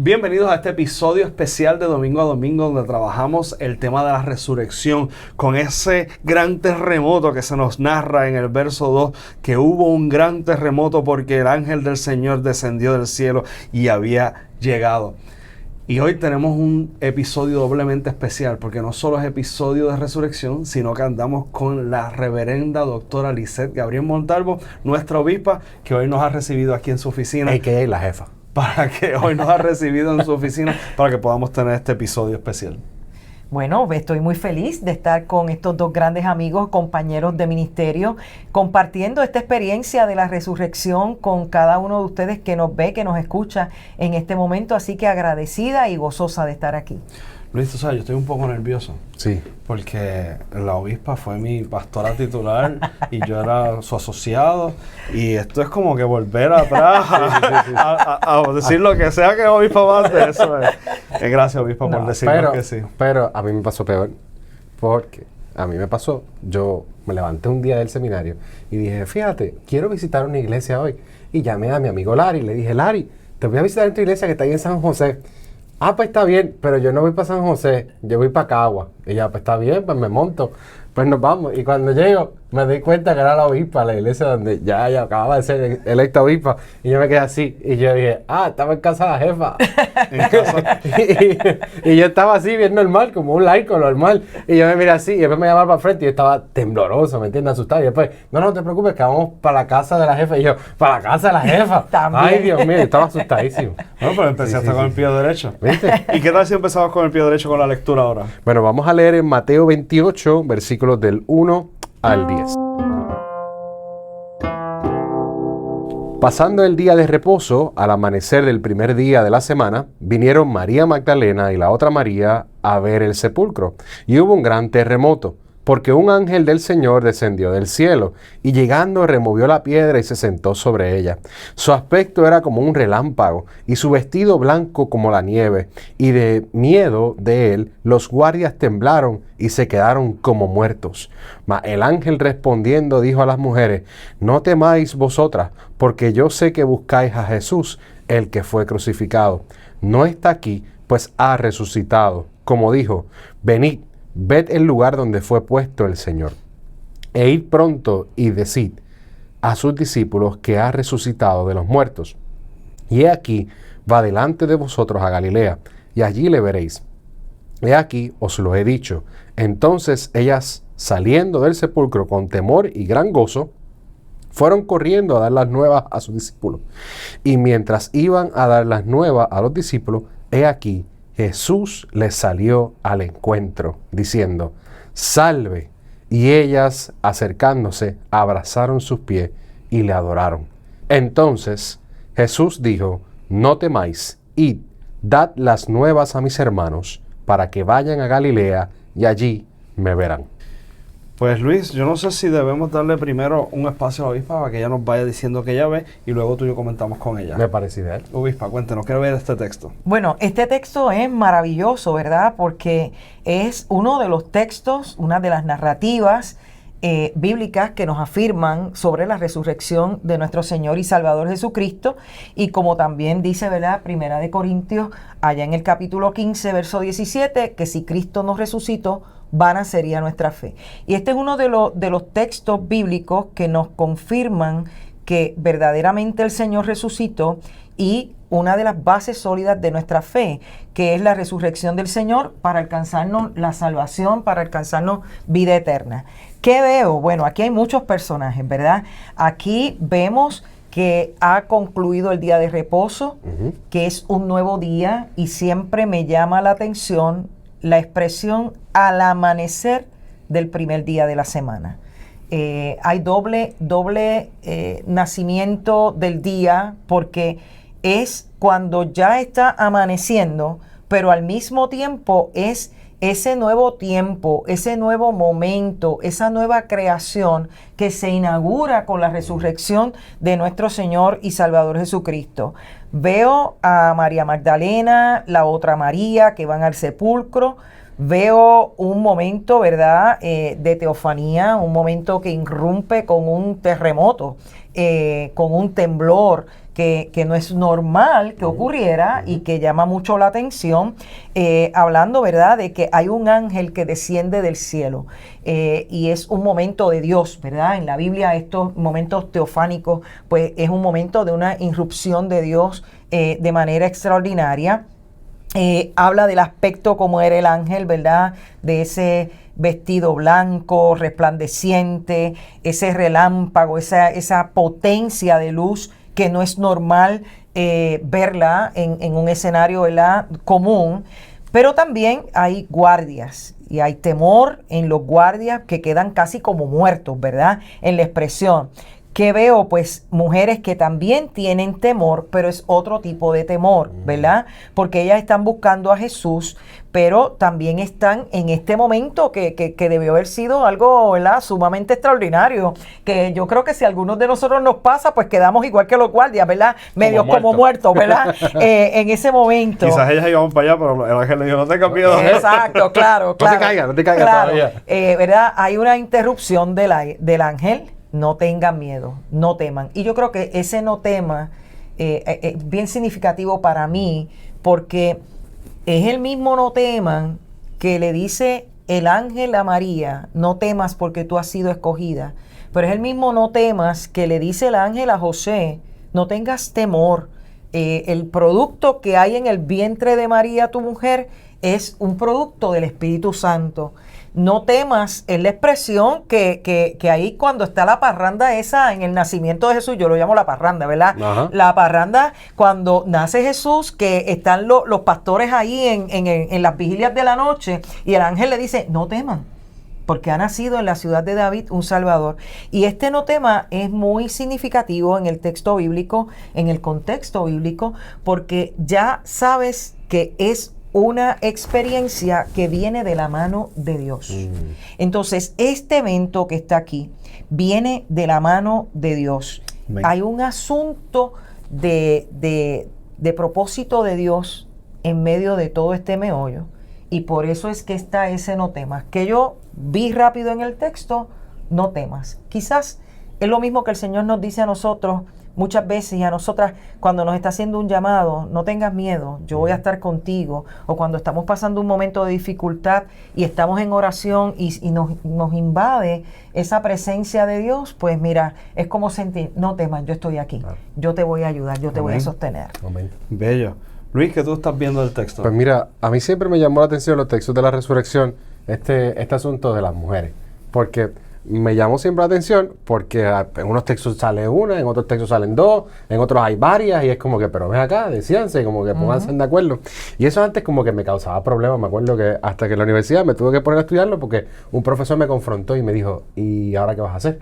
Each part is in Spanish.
Bienvenidos a este episodio especial de Domingo a Domingo, donde trabajamos el tema de la resurrección con ese gran terremoto que se nos narra en el verso 2, que hubo un gran terremoto porque el ángel del Señor descendió del cielo y había llegado. Y hoy tenemos un episodio doblemente especial, porque no solo es episodio de resurrección, sino que andamos con la reverenda doctora Lisette Gabriel Montalvo, nuestra obispa, que hoy nos ha recibido aquí en su oficina. A.k.a. la jefa. Para que hoy nos ha recibido en su oficina, para que podamos tener este episodio especial. Bueno, estoy muy feliz de estar con estos dos grandes amigos, compañeros de ministerio, compartiendo esta experiencia de la resurrección con cada uno de ustedes que nos ve, que nos escucha en este momento. Así que agradecida y gozosa de estar aquí. Luis, tú sabes, yo estoy un poco nervioso. Sí. Porque la obispa fue mi pastora titular y yo era su asociado. Y esto es como que volver atrás a decir lo que sea que obispa mande. Eso es. Gracias, obispa, por decirnos que sí. Pero a mí me pasó peor. Porque a mí me pasó, yo me levanté un día del seminario y dije, fíjate, quiero visitar una iglesia hoy. Y llamé a mi amigo Larry y le dije, Larry, te voy a visitar en tu iglesia que está ahí en San José. Ah, pues está bien, pero yo no voy para San José, yo voy para Cagua. Y ya, pues está bien, pues me monto, pues nos vamos. Y cuando llego, me di cuenta que era la obispa, la iglesia donde ya acababa de ser electa obispa. Y yo me quedé así, y yo dije, estaba en casa de la jefa. y yo estaba así, bien normal, como un laico normal. Y yo me miré así, y después me llamaron para el frente, y yo estaba tembloroso, ¿me entiendes? Asustado. Y después, no te preocupes, que vamos para la casa de la jefa. Y yo, ¿para la casa de la jefa? Ay, Dios mío, estaba asustadísimo. Bueno, pero empezaste con el pie derecho. ¿Viste? ¿Y qué tal si empezamos con el pie derecho con la lectura ahora? Bueno, vamos a leer en Mateo 28, versículos del 1 al 10. Pasando el día de reposo, al amanecer del primer día de la semana, vinieron María Magdalena y la otra María a ver el sepulcro. Y hubo un gran terremoto, porque un ángel del Señor descendió del cielo, y llegando removió la piedra y se sentó sobre ella. Su aspecto era como un relámpago, y su vestido blanco como la nieve, y de miedo de él los guardias temblaron y se quedaron como muertos. Mas el ángel respondiendo dijo a las mujeres, no temáis vosotras, porque yo sé que buscáis a Jesús, el que fue crucificado. No está aquí, pues ha resucitado. Como dijo, venid, ved el lugar donde fue puesto el Señor. E id pronto y decid a sus discípulos que ha resucitado de los muertos. Y he aquí, va delante de vosotros a Galilea, y allí le veréis. He aquí, os lo he dicho. Entonces ellas, saliendo del sepulcro con temor y gran gozo, fueron corriendo a dar las nuevas a sus discípulos. Y mientras iban a dar las nuevas a los discípulos, he aquí, Jesús les salió al encuentro, diciendo, salve. Y ellas, acercándose, abrazaron sus pies y le adoraron. Entonces Jesús dijo, no temáis, id, dad las nuevas a mis hermanos, para que vayan a Galilea, y allí me verán. Pues Luis, yo no sé si debemos darle primero un espacio a la obispa para que ella nos vaya diciendo que ella ve y luego tú y yo comentamos con ella. Me parece ideal. Obispa, cuéntanos, quiero ver este texto. Bueno, este texto es maravilloso, ¿verdad? Porque es uno de los textos, una de las narrativas bíblicas que nos afirman sobre la resurrección de nuestro Señor y Salvador Jesucristo, y como también dice, ¿verdad?, Primera de Corintios, allá en el capítulo 15, verso 17, que si Cristo nos resucitó, vana sería nuestra fe. Y este es uno de los textos bíblicos que nos confirman que verdaderamente el Señor resucitó, y una de las bases sólidas de nuestra fe, que es la resurrección del Señor para alcanzarnos la salvación, para alcanzarnos vida eterna. ¿Qué veo? Bueno, aquí hay muchos personajes, ¿verdad? Aquí vemos que ha concluido el día de reposo, que es un nuevo día, y siempre me llama la atención la expresión al amanecer del primer día de la semana. Hay doble nacimiento del día, porque es cuando ya está amaneciendo, pero al mismo tiempo es ese nuevo tiempo, ese nuevo momento, esa nueva creación que se inaugura con la resurrección de nuestro Señor y Salvador Jesucristo. Veo a María Magdalena, la otra María, que van al sepulcro. Veo un momento, ¿verdad?, de teofanía, un momento que irrumpe con un terremoto, con un temblor, que no es normal que ocurriera y que llama mucho la atención, hablando, ¿verdad?, de que hay un ángel que desciende del cielo y es un momento de Dios, ¿verdad? En la Biblia estos momentos teofánicos, pues es un momento de una irrupción de Dios de manera extraordinaria. Habla del aspecto como era el ángel, ¿verdad?, de ese vestido blanco, resplandeciente, ese relámpago, esa potencia de luz que no es normal verla en un escenario, ¿verdad?, común. Pero también hay guardias y hay temor en los guardias que quedan casi como muertos, ¿verdad?, en la expresión. Que veo, pues, mujeres que también tienen temor, pero es otro tipo de temor, ¿verdad? Porque ellas están buscando a Jesús, pero también están en este momento que debió haber sido algo, ¿verdad?, sumamente extraordinario, que yo creo que si a algunos de nosotros nos pasa, pues quedamos igual que los guardias, ¿verdad? Medios como muertos, ¿verdad? En ese momento. Quizás ellas iban para allá, pero el ángel le dijo, no tengas miedo. Exacto, claro. No te caigas claro, todavía. ¿Verdad? Hay una interrupción del ángel. No tengan miedo, no teman. Y yo creo que ese no tema es bien significativo para mí, porque es el mismo no teman que le dice el ángel a María, no temas porque tú has sido escogida. Pero es el mismo no temas que le dice el ángel a José, no tengas temor. El producto que hay en el vientre de María, tu mujer, es un producto del Espíritu Santo. No temas, es la expresión que ahí cuando está la parranda esa en el nacimiento de Jesús, yo lo llamo la parranda, ¿verdad? Ajá. La parranda cuando nace Jesús, que están los pastores ahí en las vigilias de la noche y el ángel le dice, no teman, porque ha nacido en la ciudad de David un Salvador. Y este no tema es muy significativo en el texto bíblico, en el contexto bíblico, porque ya sabes que es una experiencia que viene de la mano de Dios. Entonces, este evento que está aquí viene de la mano de Dios. Amén. Hay un asunto de propósito de Dios en medio de todo este meollo. Y por eso es que está ese no temas. Que yo vi rápido en el texto, no temas. Quizás es lo mismo que el Señor nos dice a nosotros muchas veces y a nosotras cuando nos está haciendo un llamado, no tengas miedo, yo voy a estar contigo. O cuando estamos pasando un momento de dificultad y estamos en oración y nos invade esa presencia de Dios, pues mira, es como sentir, no temas, yo estoy aquí, yo te voy a ayudar, yo te voy a sostener. Amén. Bello. Luis, ¿qué tú estás viendo del texto? Pues mira, a mí siempre me llamó la atención los textos de la resurrección, este asunto de las mujeres, porque me llamó siempre la atención, porque en unos textos sale una, en otros textos salen dos, en otros hay varias, y es como que, pero ven acá, decíanse, como que pónganse de acuerdo. Y eso antes como que me causaba problemas, me acuerdo que hasta que en la universidad me tuve que poner a estudiarlo, porque un profesor me confrontó y me dijo, ¿y ahora qué vas a hacer?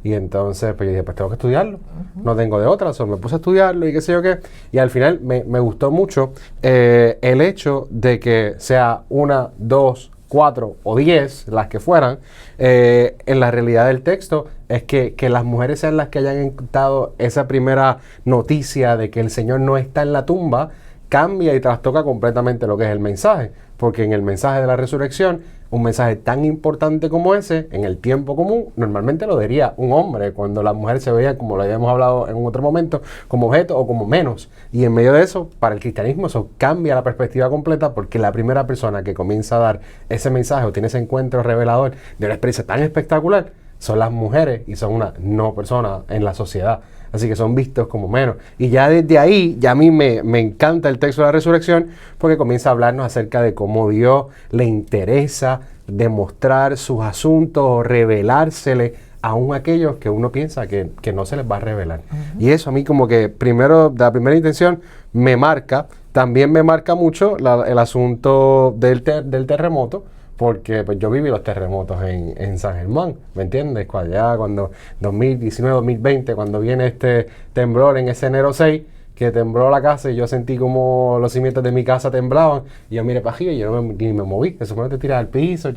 Y entonces, pues yo dije, pues tengo que estudiarlo, no tengo de otra, me puse a estudiarlo y qué sé yo qué. Y al final me gustó mucho el hecho de que sea una, dos, 4 o 10, las que fueran, en la realidad del texto es que las mujeres sean las que hayan dado esa primera noticia de que el Señor no está en la tumba, cambia y trastoca completamente lo que es el mensaje, porque en el mensaje de la resurrección, un mensaje tan importante como ese, en el tiempo común, normalmente lo diría un hombre, cuando las mujeres se veían, como lo habíamos hablado en otro momento, como objeto o como menos. Y en medio de eso, para el cristianismo, eso cambia la perspectiva completa, porque la primera persona que comienza a dar ese mensaje o tiene ese encuentro revelador de una experiencia tan espectacular, son las mujeres y son una no persona en la sociedad. Así que son vistos como menos. Y ya desde ahí, ya a mí me encanta el texto de la resurrección, porque comienza a hablarnos acerca de cómo Dios le interesa demostrar sus asuntos o revelársele aún a aquellos que uno piensa que no se les va a revelar. Y eso a mí como que primero, de la primera intención, me marca. También me marca mucho el asunto del terremoto, porque pues, yo viví los terremotos en San Germán, ¿me entiendes? Cuando 2019, 2020, cuando viene este temblor en ese enero 6, que tembló la casa y yo sentí como los cimientos de mi casa temblaban, y yo miré para arriba y yo ni me moví, se supone que te tiras al piso,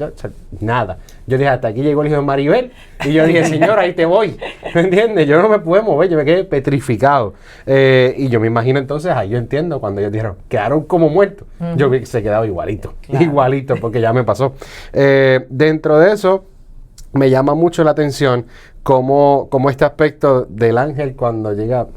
nada. Yo dije, hasta aquí llegó el hijo de Maribel, y yo dije, Señor, ahí te voy, ¿me entiendes? Yo no me pude mover, yo me quedé petrificado. Y yo me imagino entonces, ahí yo entiendo, cuando ellos dijeron, quedaron como muertos, yo vi que se quedaba igualito, claro. Igualito, porque ya me pasó. Dentro de eso, me llama mucho la atención cómo este aspecto del ángel cuando llega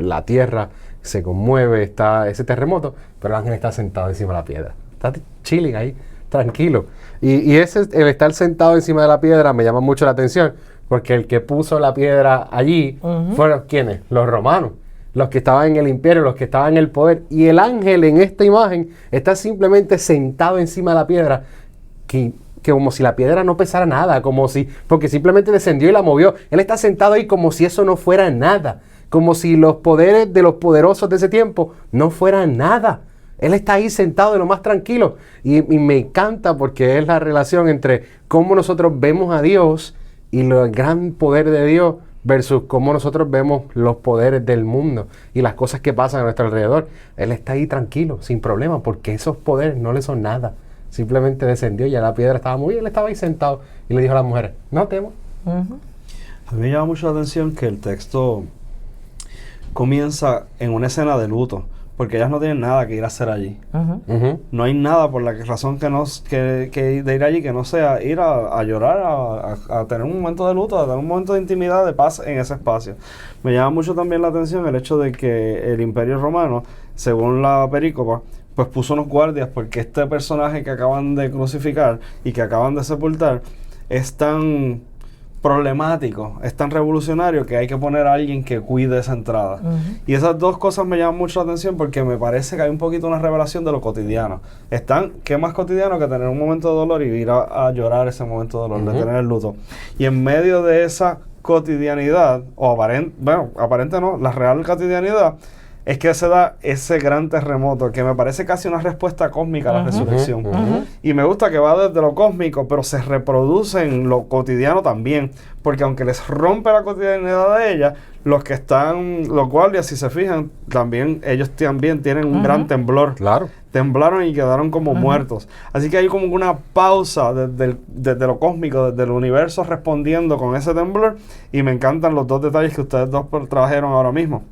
la tierra se conmueve, está ese terremoto, pero el ángel está sentado encima de la piedra. Está chilling ahí, tranquilo. Y el estar sentado encima de la piedra me llama mucho la atención, porque el que puso la piedra allí fueron ¿quiénes? Los romanos, los que estaban en el imperio, los que estaban en el poder. Y el ángel en esta imagen está simplemente sentado encima de la piedra, que como si la piedra no pesara nada, porque simplemente descendió y la movió. Él está sentado ahí como si eso no fuera nada, como si los poderes de los poderosos de ese tiempo no fueran nada. Él está ahí sentado de lo más tranquilo. Y me encanta porque es la relación entre cómo nosotros vemos a Dios y el gran poder de Dios versus cómo nosotros vemos los poderes del mundo y las cosas que pasan a nuestro alrededor. Él está ahí tranquilo, sin problema, porque esos poderes no le son nada. Simplemente descendió y ya la piedra estaba muy bien, él estaba ahí sentado y le dijo a las mujeres, no temas. A mí me llama mucho la atención que el texto comienza en una escena de luto, porque ellas no tienen nada que ir a hacer allí. No hay nada por la razón que de ir allí que no sea ir a llorar, a tener un momento de luto, a tener un momento de intimidad, de paz en ese espacio. Me llama mucho también la atención el hecho de que el Imperio Romano, según la perícopa, pues puso unos guardias porque este personaje que acaban de crucificar y que acaban de sepultar es tan problemático, es tan revolucionario que hay que poner a alguien que cuide esa entrada. Y esas dos cosas me llaman mucho la atención porque me parece que hay un poquito una revelación de lo cotidiano. ¿Qué más cotidiano que tener un momento de dolor y ir a llorar ese momento de dolor, de tener el luto? Y en medio de esa cotidianidad, o aparente no, la real cotidianidad, es que se da ese gran terremoto que me parece casi una respuesta cósmica a la resurrección. Y me gusta que va desde lo cósmico, pero se reproduce en lo cotidiano también, porque aunque les rompe la cotidianidad de ella, los guardias, si se fijan, ellos también tienen un gran temblor. Claro. Temblaron y quedaron como muertos. Así que hay como una pausa desde lo cósmico, desde el universo respondiendo con ese temblor, y me encantan los dos detalles que ustedes dos trajeron ahora mismo.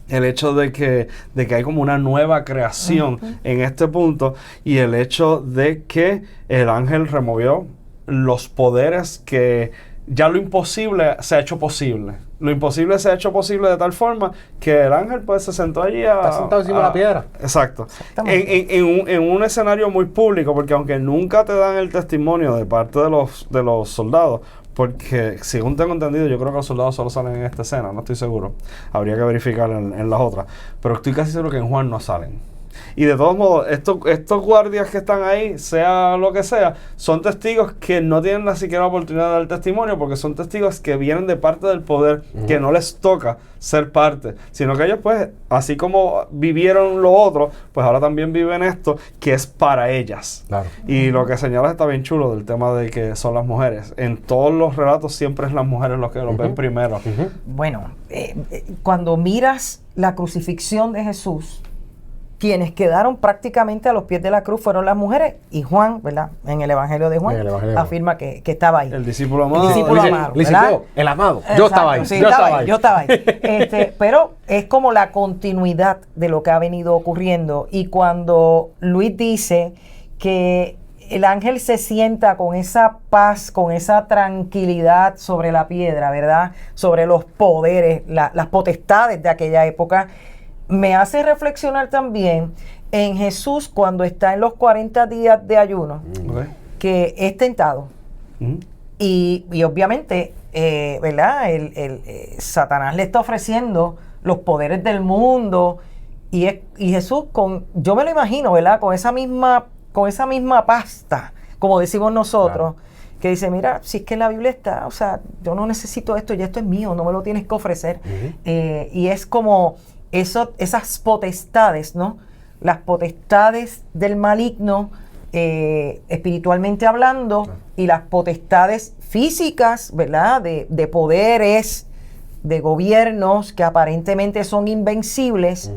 El hecho de que hay como una nueva creación en este punto, y el hecho de que el ángel removió los poderes que ya lo imposible se ha hecho posible. Lo imposible se ha hecho posible de tal forma que el ángel pues se sentó allí Está sentado encima de la piedra. Exacto. En un escenario muy público, porque aunque nunca te dan el testimonio de parte de los soldados, porque según tengo entendido, yo creo que los soldados solo salen en esta escena, no estoy seguro. Habría que verificar en las otras. Pero estoy casi seguro que en Juan no salen. Y de todos modos, estos guardias que están ahí, sea lo que sea, son testigos que no tienen ni siquiera la oportunidad de dar testimonio, porque son testigos que vienen de parte del poder, que no les toca ser parte, sino que ellos pues, así como vivieron lo otro, pues ahora también viven esto, que es para ellas. Claro. Y lo que señalas está bien chulo del tema de que son las mujeres. En todos los relatos siempre es las mujeres los que lo ven primero. Bueno, cuando miras la crucifixión de Jesús, quienes quedaron prácticamente a los pies de la cruz fueron las mujeres, y Juan, ¿verdad? En el Evangelio de Juan, afirma que estaba ahí. El discípulo amado. El discípulo amado, ¿verdad? El amado. Exacto, Yo estaba ahí. Sí, yo estaba ahí. Pero es como la continuidad de lo que ha venido ocurriendo. Y cuando Luis dice que el ángel se sienta con esa paz, con esa tranquilidad sobre la piedra, ¿verdad? Sobre los poderes, las potestades de aquella época, me hace reflexionar también en Jesús cuando está en los 40 días de ayuno, que es tentado. Y obviamente, ¿verdad? Satanás le está ofreciendo los poderes del mundo, y Jesús, yo me lo imagino, ¿verdad? Con esa misma pasta, como decimos nosotros, que dice, mira, si es que en la Biblia está, o sea, yo no necesito esto, ya esto es mío, no me lo tienes que ofrecer. Y es como esas potestades, ¿no? Las potestades del maligno, espiritualmente hablando, y las potestades físicas, ¿verdad? De poderes, de gobiernos que aparentemente son invencibles.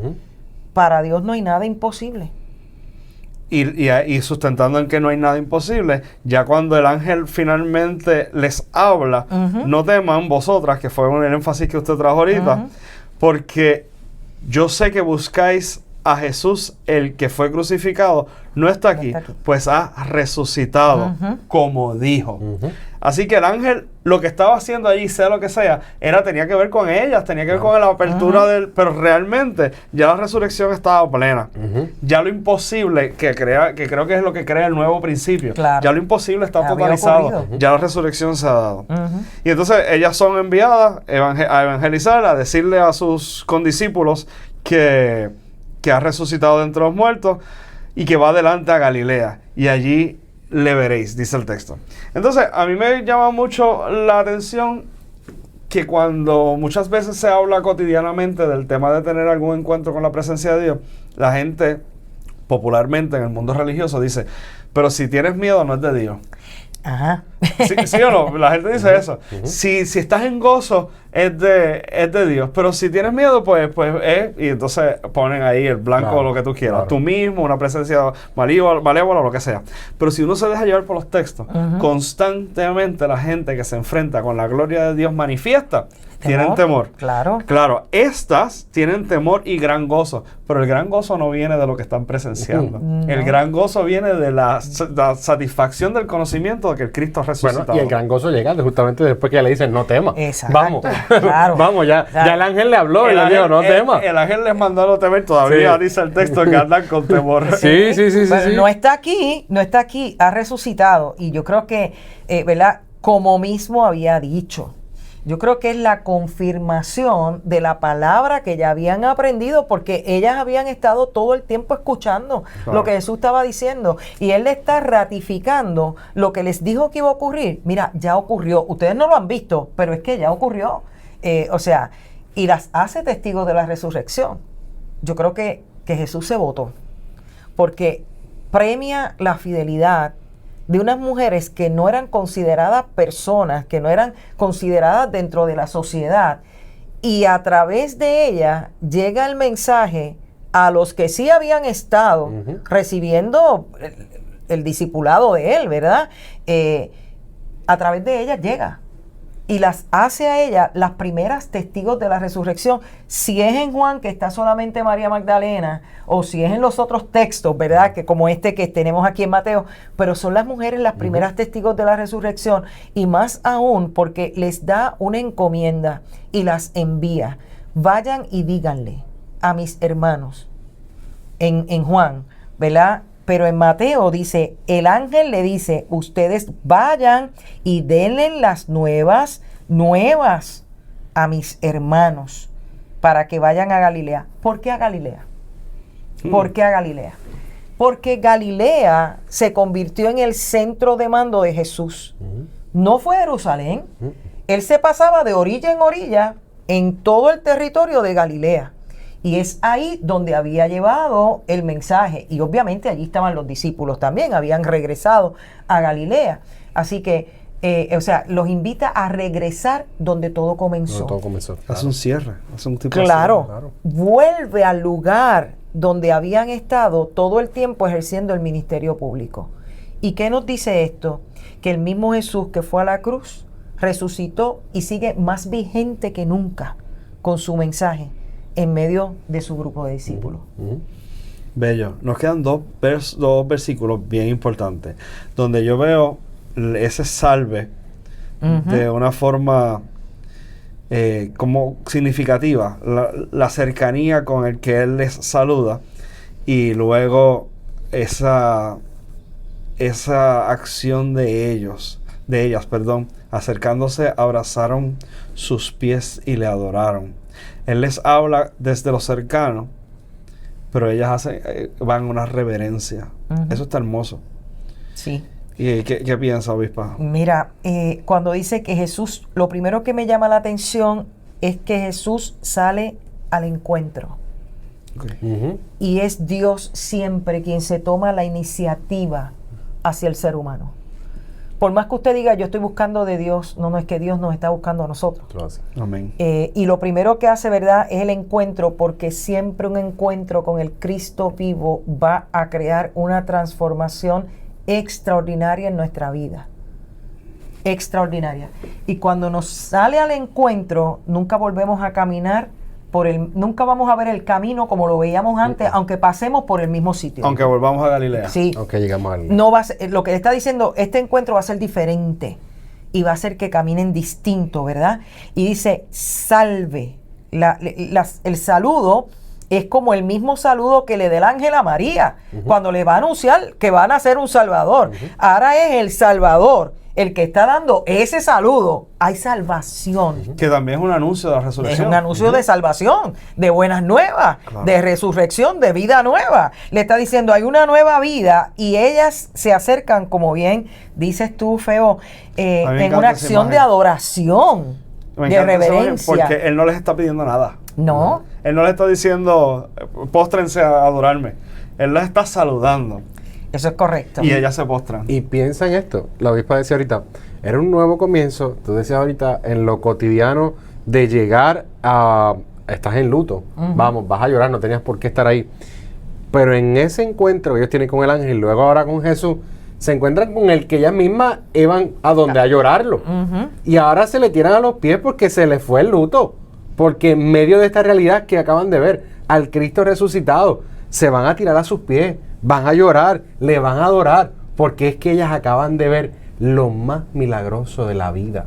Para Dios no hay nada imposible. Y sustentando en que no hay nada imposible, ya cuando el ángel finalmente les habla, no teman vosotras, que fue el énfasis que usted trajo ahorita, porque yo sé que buscáis a Jesús, el que fue crucificado, no está aquí, pues ha resucitado, como dijo. Así que el ángel, lo que estaba haciendo allí, sea lo que sea, tenía que ver con ellas, tenía que ver con la apertura pero realmente ya la resurrección estaba plena. Ya lo imposible, que creo que es lo que crea el nuevo principio, ya lo imposible está totalizado, ya la resurrección se ha dado. Y entonces ellas son enviadas a evangelizar, a decirle a sus condiscípulos que ha resucitado de entre los muertos y que va adelante a Galilea y allí le veréis, dice el texto. Entonces, a mí me llama mucho la atención que cuando muchas veces se habla cotidianamente del tema de tener algún encuentro con la presencia de Dios, la gente popularmente en el mundo religioso dice, pero si tienes miedo no es de Dios. Ajá. ¿Sí o no? La gente dice eso. Si estás en gozo, es de Dios. Pero si tienes miedo, pues y entonces ponen ahí el blanco o lo que tú quieras. Tú mismo, una presencia malévola o lo que sea. Pero si uno se deja llevar por los textos, constantemente la gente que se enfrenta con la gloria de Dios manifiesta, tienen temor. Claro, estas tienen temor y gran gozo, pero el gran gozo no viene de lo que están presenciando. El gran gozo viene de la satisfacción del conocimiento de que el Cristo ha resucitado. Bueno, y el gran gozo llega justamente después que le dicen, no temas. Vamos, vamos, ya el ángel le habló y le dijo, no temas. El ángel les mandó a no temer, todavía dice el texto que andan con temor. Sí. No está aquí, ha resucitado. Y yo creo que, ¿verdad? Como mismo había dicho. Yo creo que es la confirmación de la palabra que ya habían aprendido, porque ellas habían estado todo el tiempo escuchando lo que Jesús estaba diciendo, y Él le está ratificando lo que les dijo que iba a ocurrir. Mira, ya ocurrió. Ustedes no lo han visto, pero es que ya ocurrió. Y las hace testigos de la resurrección. Yo creo que Jesús se votó, porque premia la fidelidad de unas mujeres que no eran consideradas personas, que no eran consideradas dentro de la sociedad, y a través de ella llega el mensaje a los que sí habían estado recibiendo el discipulado de él, ¿verdad? A través de ella llega y las hace a ella las primeras testigos de la resurrección. Si es en Juan, que está solamente María Magdalena, o si es en los otros textos, ¿verdad? Que como este que tenemos aquí en Mateo, pero son las mujeres las primeras testigos de la resurrección, y más aún porque les da una encomienda y las envía. Vayan y díganle a mis hermanos, en Juan, ¿verdad? Pero en Mateo dice, el ángel le dice, ustedes vayan y denle las nuevas a mis hermanos para que vayan a Galilea. ¿Por qué a Galilea? ¿Por qué a Galilea? Porque Galilea se convirtió en el centro de mando de Jesús. No fue Jerusalén. Él se pasaba de orilla en orilla en todo el territorio de Galilea. Y es ahí donde había llevado el mensaje. Y obviamente allí estaban los discípulos también, habían regresado a Galilea. Así que, los invita a regresar donde todo comenzó. Claro. Hace un cierre, hace un tipo de cierre. Claro, vuelve al lugar donde habían estado todo el tiempo ejerciendo el ministerio público. ¿Y qué nos dice esto? Que el mismo Jesús que fue a la cruz, resucitó y sigue más vigente que nunca con su mensaje en medio de su grupo de discípulos. Bello. Nos quedan dos versículos bien importantes, donde yo veo ese salve de una forma como significativa, la cercanía con el que Él les saluda, y luego esa acción de ellas, acercándose, abrazaron sus pies y le adoraron. Él les habla desde lo cercano, pero ellas van a una reverencia. Eso está hermoso. Sí. ¿Y qué piensa, obispa? Mira, cuando dice que Jesús, lo primero que me llama la atención es que Jesús sale al encuentro. Y es Dios siempre quien se toma la iniciativa hacia el ser humano. Por más que usted diga, yo estoy buscando de Dios, no es que Dios nos está buscando a nosotros. Amén. Y lo primero que hace, ¿verdad?, es el encuentro, porque siempre un encuentro con el Cristo vivo va a crear una transformación extraordinaria en nuestra vida. Extraordinaria. Y cuando nos sale al encuentro, nunca volvemos a caminar nunca vamos a ver el camino como lo veíamos antes, aunque pasemos por el mismo sitio. Aunque volvamos a Galilea. Sí. Aunque llegamos al... No va a ser, lo que le está diciendo, este encuentro va a ser diferente y va a ser que caminen distinto, ¿verdad? Y dice, salve. El saludo es como el mismo saludo que le dé el ángel a María cuando le va a anunciar que van a ser un Salvador. Ahora es el Salvador el que está dando ese saludo. Hay salvación. Que también es un anuncio de la resurrección. Es un anuncio de salvación, de buenas nuevas, Claro. de resurrección, de vida nueva. Le está diciendo, hay una nueva vida y ellas se acercan, como bien dices tú, Feo, en encanta una esa acción de imagen. adoración, Me de encanta esa imagen reverencia. porque él no les está pidiendo nada. No, Él no les está diciendo, póstrense a adorarme. Él les está saludando. eso es correcto. Y ellas se postran. Y piensa en esto, la obispa decía ahorita, era un nuevo comienzo, tú decías ahorita, en lo cotidiano de llegar a... Estás en luto, vamos, vas a llorar, no tenías por qué estar ahí. Pero en ese encuentro que ellos tienen con el ángel y luego ahora con Jesús, se encuentran con el que ellas mismas iban a donde a llorarlo. Y ahora se le tiran a los pies porque se les fue el luto. Porque en medio de esta realidad que acaban de ver, al Cristo resucitado, se van a tirar a sus pies, van a llorar, le van a adorar, porque es que ellas acaban de ver lo más milagroso de la vida.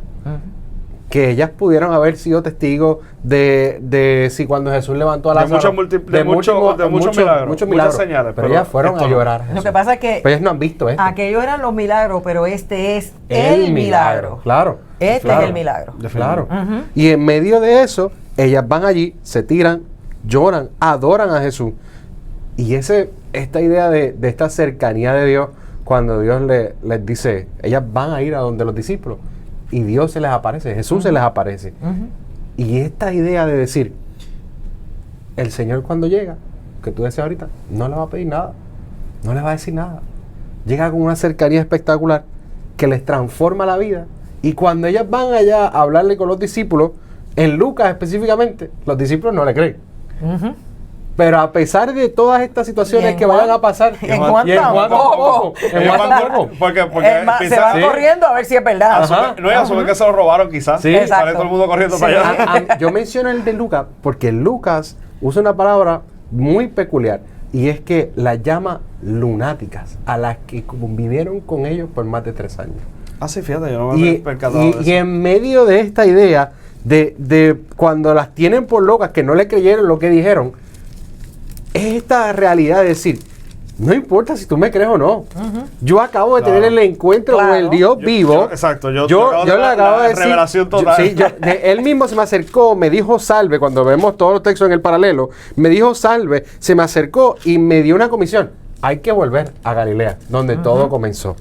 Que ellas pudieron haber sido testigos de si cuando Jesús levantó a De Lázaro, muchos milagros, muchos muchas señales, pero pero ellas fueron esto a no. llorar. a Lo Jesús. que pasa es que Pero ellas no han visto esto. aquellos eran los milagros, pero este es el milagro. Claro. Este claro, es el milagro. Claro. Y en medio de eso, ellas van allí, se tiran, lloran, adoran a Jesús. Y esta idea de esta cercanía de Dios, cuando Dios les dice, ellas van a ir a donde los discípulos, y Dios se les aparece, Jesús se les aparece. Y esta idea de decir, el Señor cuando llega, que tú decías ahorita, no le va a pedir nada, no les va a decir nada. Llega con una cercanía espectacular que les transforma la vida. Y cuando ellas van allá a hablarle con los discípulos, en Lucas específicamente, los discípulos no le creen. Pero a pesar de todas estas situaciones que vayan a pasar, en Juan y en Juan tampoco. En Juan tampoco. Porque Se van sí. corriendo a ver si es verdad. Ajá. no, y asume que se lo robaron quizás. Sí. Sale Exacto. todo el mundo corriendo Sí. para allá. Yo menciono el de Lucas porque Lucas usa una palabra muy peculiar y es que las llama lunáticas, a las que convivieron con ellos por más de 3 años. Ah, sí, fíjate, yo no me había percatado de eso. Y en medio de esta idea de cuando las tienen por locas, que no le creyeron lo que dijeron, es esta realidad de decir, no importa si tú me crees o no, yo acabo de tener el encuentro con el Dios vivo. Exacto, yo le acabo de decir, revelación total. él mismo se me acercó, me dijo salve, cuando vemos todos los textos en el paralelo, me dijo salve, se me acercó y me dio una comisión. Hay que volver a Galilea, donde todo comenzó.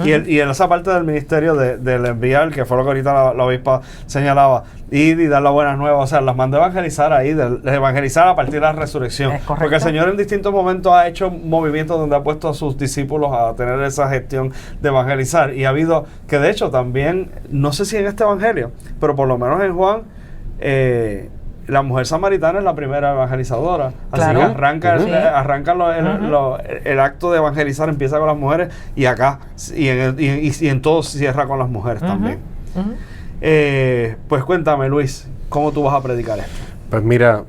Y en esa parte del ministerio del enviar, que fue lo que ahorita la obispa señalaba, ir y dar las buenas nuevas, o sea, las mandó a evangelizar ahí, de evangelizar a partir de la resurrección. Es correcto. Porque el Señor en distintos momentos ha hecho movimientos donde ha puesto a sus discípulos a tener esa gestión de evangelizar. Y ha habido, que de hecho también, no sé si en este evangelio, pero por lo menos en Juan, la mujer samaritana es la primera evangelizadora. Así Claro. que arranca, Sí. arranca el acto de evangelizar, empieza con las mujeres y acá, y en todo cierra con las mujeres también. Pues cuéntame, Luis, ¿cómo tú vas a predicar esto? Pues mira,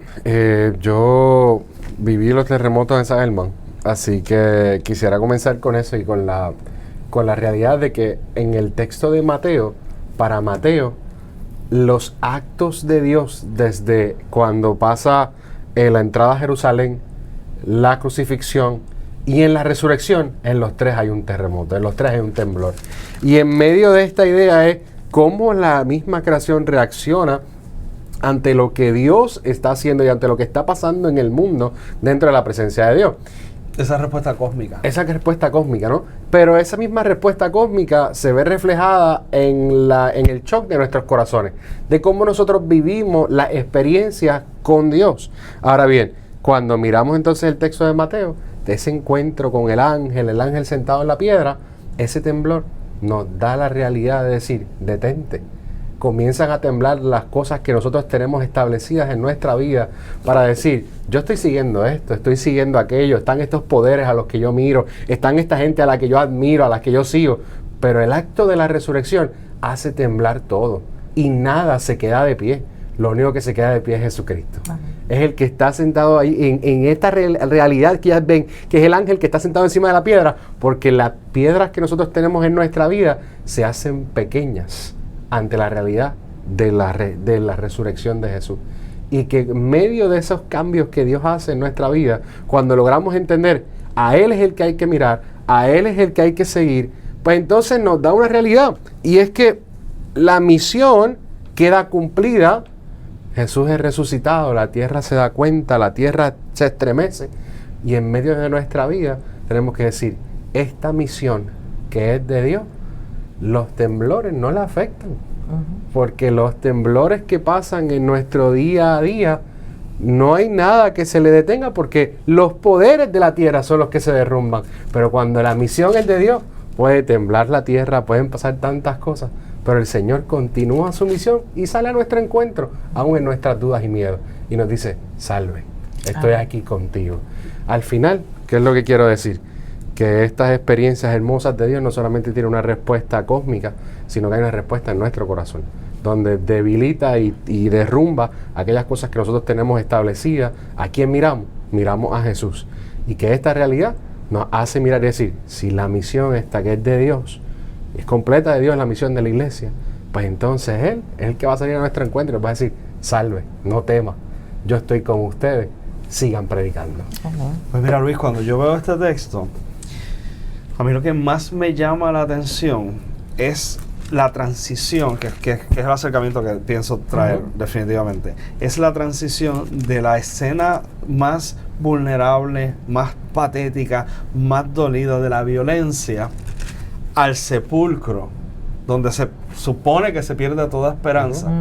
yo viví los terremotos en San Germán, así que quisiera comenzar con eso y con la realidad de que en el texto de Mateo, para Mateo, los actos de Dios desde cuando pasa la entrada a Jerusalén, la crucifixión y en la resurrección, en los 3 hay un terremoto, en los 3 hay un temblor. Y en medio de esta idea es cómo la misma creación reacciona ante lo que Dios está haciendo y ante lo que está pasando en el mundo dentro de la presencia de Dios. Esa respuesta cósmica. Esa respuesta cósmica, ¿no? Pero esa misma respuesta cósmica se ve reflejada en el shock de nuestros corazones, de cómo nosotros vivimos la experiencia con Dios. Ahora bien, cuando miramos entonces el texto de Mateo, de ese encuentro con el ángel sentado en la piedra, ese temblor nos da la realidad de decir, detente. Comienzan a temblar las cosas que nosotros tenemos establecidas en nuestra vida para decir, yo estoy siguiendo esto, estoy siguiendo aquello, están estos poderes a los que yo miro, están esta gente a la que yo admiro, a la que yo sigo, pero el acto de la resurrección hace temblar todo y nada se queda de pie. lo único que se queda de pie es Jesucristo. Amén. Es el que está sentado ahí en esta realidad que ya ven, que es el ángel que está sentado encima de la piedra, porque las piedras que nosotros tenemos en nuestra vida se hacen pequeñas ante la realidad de la resurrección de Jesús. Y que en medio de esos cambios que Dios hace en nuestra vida, cuando logramos entender, a Él es el que hay que mirar, a Él es el que hay que seguir, pues entonces nos da una realidad. Y es que la misión queda cumplida. Jesús es resucitado, la tierra se da cuenta, la tierra se estremece. Y en medio de nuestra vida tenemos que decir, esta misión que es de Dios, los temblores no la afectan. Porque los temblores que pasan en nuestro día a día, no hay nada que se le detenga, porque los poderes de la tierra son los que se derrumban. Pero cuando la misión es de Dios, puede temblar la tierra, pueden pasar tantas cosas, pero el Señor continúa su misión y sale a nuestro encuentro, aún en nuestras dudas y miedos, y nos dice, salve, estoy aquí contigo. Al final, ¿qué es lo que quiero decir? Que estas experiencias hermosas de Dios no solamente tienen una respuesta cósmica, sino que hay una respuesta en nuestro corazón, donde debilita y derrumba aquellas cosas que nosotros tenemos establecidas. ¿A quién miramos? Miramos a Jesús. Y que esta realidad nos hace mirar y decir, si la misión esta que es de Dios, es completa de Dios la misión de la iglesia, pues entonces Él es el que va a salir a nuestro encuentro y nos va a decir, salve, no temas, yo estoy con ustedes, sigan predicando. Pues mira, Luis, cuando yo veo este texto, a mí lo que más me llama la atención es la transición, que es el acercamiento que pienso traer definitivamente. Es la transición de la escena más vulnerable, más patética, más dolida de la violencia al sepulcro, donde se supone que se pierde toda esperanza,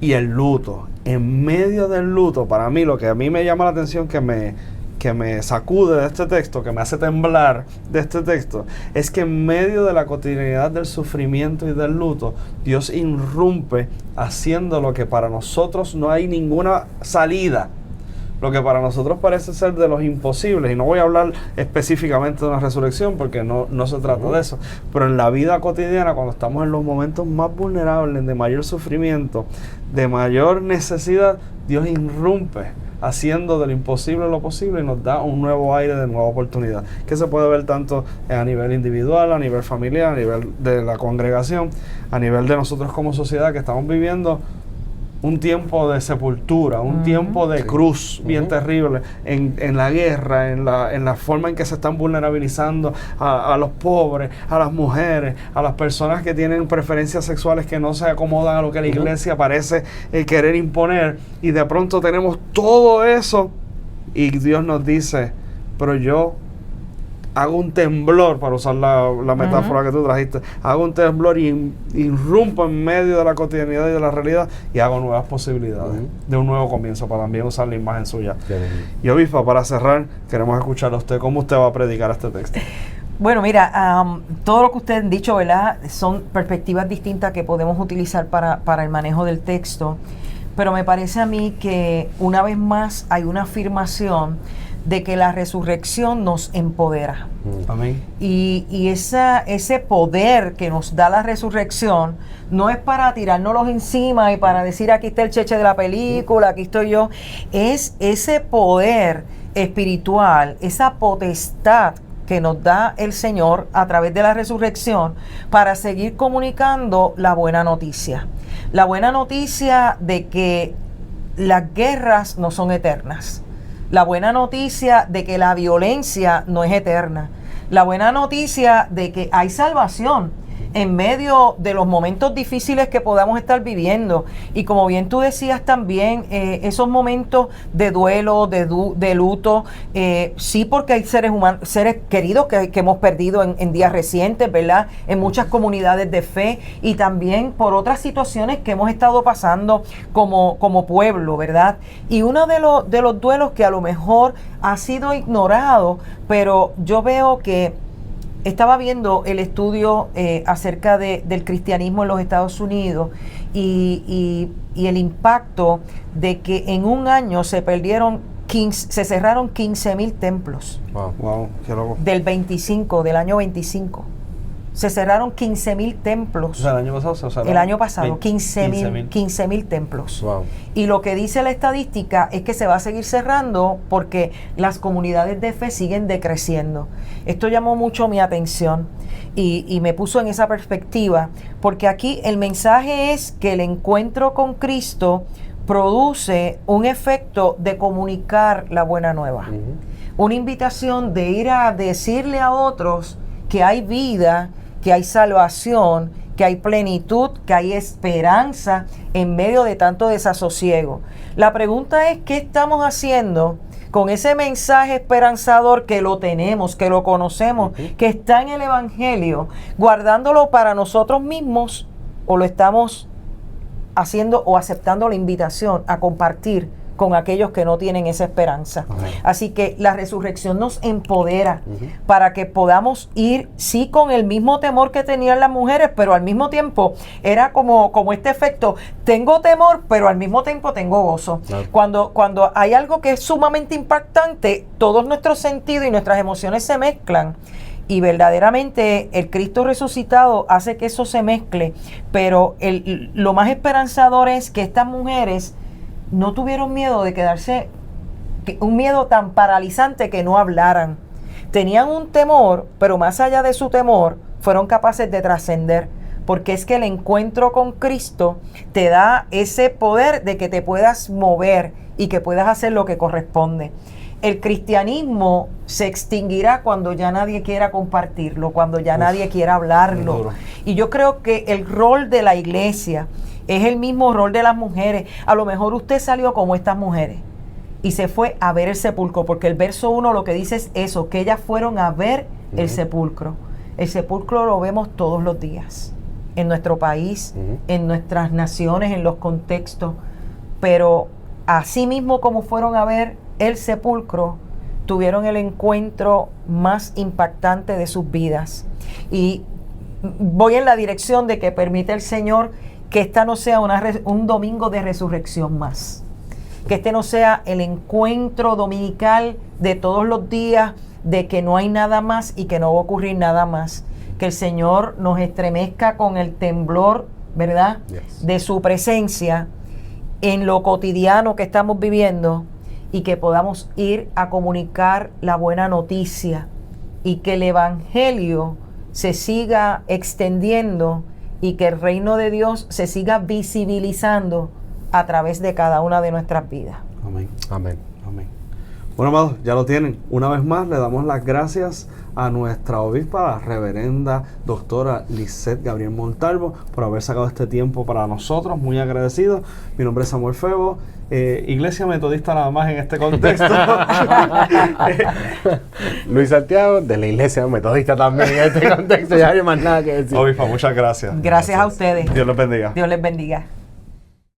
y el luto. En medio del luto, para mí, lo que a mí me llama la atención, que me sacude de este texto, que me hace temblar de este texto, es que en medio de la cotidianidad del sufrimiento y del luto, Dios irrumpe haciendo lo que para nosotros no hay ninguna salida, lo que para nosotros parece ser de los imposibles. Y no voy a hablar específicamente de una resurrección, porque no se trata de eso, pero en la vida cotidiana, cuando estamos en los momentos más vulnerables, de mayor sufrimiento, de mayor necesidad, Dios irrumpe haciendo de lo imposible lo posible y nos da un nuevo aire de nueva oportunidad, que se puede ver tanto a nivel individual, a nivel familiar, a nivel de la congregación, a nivel de nosotros como sociedad, que estamos viviendo un tiempo de sepultura, un tiempo de cruz bien terrible en la guerra, en la forma en que se están vulnerabilizando a los pobres, a las mujeres, a las personas que tienen preferencias sexuales que no se acomodan a lo que la iglesia parece querer imponer. Y de pronto tenemos todo eso y Dios nos dice, pero yo hago un temblor, para usar la metáfora que tú trajiste, hago un temblor y irrumpo en medio de la cotidianidad y de la realidad y hago nuevas posibilidades de un nuevo comienzo, para también usar la imagen suya. Y obispa, para cerrar, queremos escuchar a usted, ¿cómo usted va a predicar este texto? Bueno, mira, todo lo que usted ha dicho, ¿verdad?, son perspectivas distintas que podemos utilizar para el manejo del texto, pero me parece a mí que una vez más hay una afirmación de que la resurrección nos empodera. Amén. Y ese poder que nos da la resurrección no es para tirárnoslos encima y para decir aquí está el cheche de la película, aquí estoy yo. Es ese poder espiritual, esa potestad que nos da el Señor a través de la resurrección para seguir comunicando la buena noticia. La buena noticia de que las guerras no son eternas. La buena noticia de que la violencia no es eterna. La buena noticia de que hay salvación en medio de los momentos difíciles que podamos estar viviendo. Y como bien tú decías también, esos momentos de duelo, de luto, sí, porque hay seres humanos, seres queridos que hemos perdido en días recientes, ¿verdad?, en muchas comunidades de fe, y también por otras situaciones que hemos estado pasando como pueblo, ¿verdad? Y uno de los duelos que a lo mejor ha sido ignorado, pero yo veo que estaba viendo el estudio acerca del cristianismo en los Estados Unidos y el impacto de que en un año se cerraron 15,000 templos. Wow, qué loco. Del año 25. se cerraron 15,000 templos. O sea, el año pasado se cerraron. El año pasado, 15,000. 15,000 templos. Wow. Y lo que dice la estadística es que se va a seguir cerrando porque las comunidades de fe siguen decreciendo. Esto llamó mucho mi atención y me puso en esa perspectiva, porque aquí el mensaje es que el encuentro con Cristo produce un efecto de comunicar la buena nueva. Una invitación de ir a decirle a otros que hay vida, que hay salvación, que hay plenitud, que hay esperanza en medio de tanto desasosiego. La pregunta es, ¿qué estamos haciendo con ese mensaje esperanzador que lo tenemos, que lo conocemos, que está en el Evangelio, guardándolo para nosotros mismos, o lo estamos haciendo o aceptando la invitación a compartir con aquellos que no tienen esa esperanza? Así que la resurrección nos empodera para que podamos ir, sí, con el mismo temor que tenían las mujeres, pero al mismo tiempo era como este efecto: tengo temor, pero al mismo tiempo tengo gozo. Cuando hay algo que es sumamente impactante, todos nuestros sentidos y nuestras emociones se mezclan. Y verdaderamente el Cristo resucitado hace que eso se mezcle. Pero lo más esperanzador es que estas mujeres no tuvieron miedo de quedarse, un miedo tan paralizante que no hablaran. Tenían un temor, pero más allá de su temor, fueron capaces de trascender. Porque es que el encuentro con Cristo te da ese poder de que te puedas mover y que puedas hacer lo que corresponde. El cristianismo se extinguirá cuando ya nadie quiera compartirlo, cuando ya nadie quiera hablarlo. Y yo creo que el rol de la iglesia es el mismo rol de las mujeres. A lo mejor usted salió como estas mujeres y se fue a ver el sepulcro, porque el verso 1 lo que dice es eso, que ellas fueron a ver el sepulcro. El sepulcro lo vemos todos los días, en nuestro país, en nuestras naciones, en los contextos. Pero así mismo como fueron a ver el sepulcro, tuvieron el encuentro más impactante de sus vidas. Y voy en la dirección de que permite el Señor que esta no sea un domingo de resurrección más. Que este no sea el encuentro dominical de todos los días, de que no hay nada más y que no va a ocurrir nada más. Que el Señor nos estremezca con el temblor, ¿verdad?, de su presencia en lo cotidiano que estamos viviendo, y que podamos ir a comunicar la buena noticia y que el Evangelio se siga extendiendo y que el reino de Dios se siga visibilizando a través de cada una de nuestras vidas. Amén. Amén. Amén. Bueno, amados, ya lo tienen. Una vez más le damos las gracias a nuestra obispa, la reverenda doctora Lisette Gabriel Montalvo, por haber sacado este tiempo para nosotros. Muy agradecido. Mi nombre es Samuel Febo, Iglesia Metodista nada más en este contexto. Luis Santiago, de la Iglesia Metodista también en este contexto. Ya no hay más nada que decir. Obispa, muchas gracias. Gracias a ustedes. Dios los bendiga. Dios les bendiga.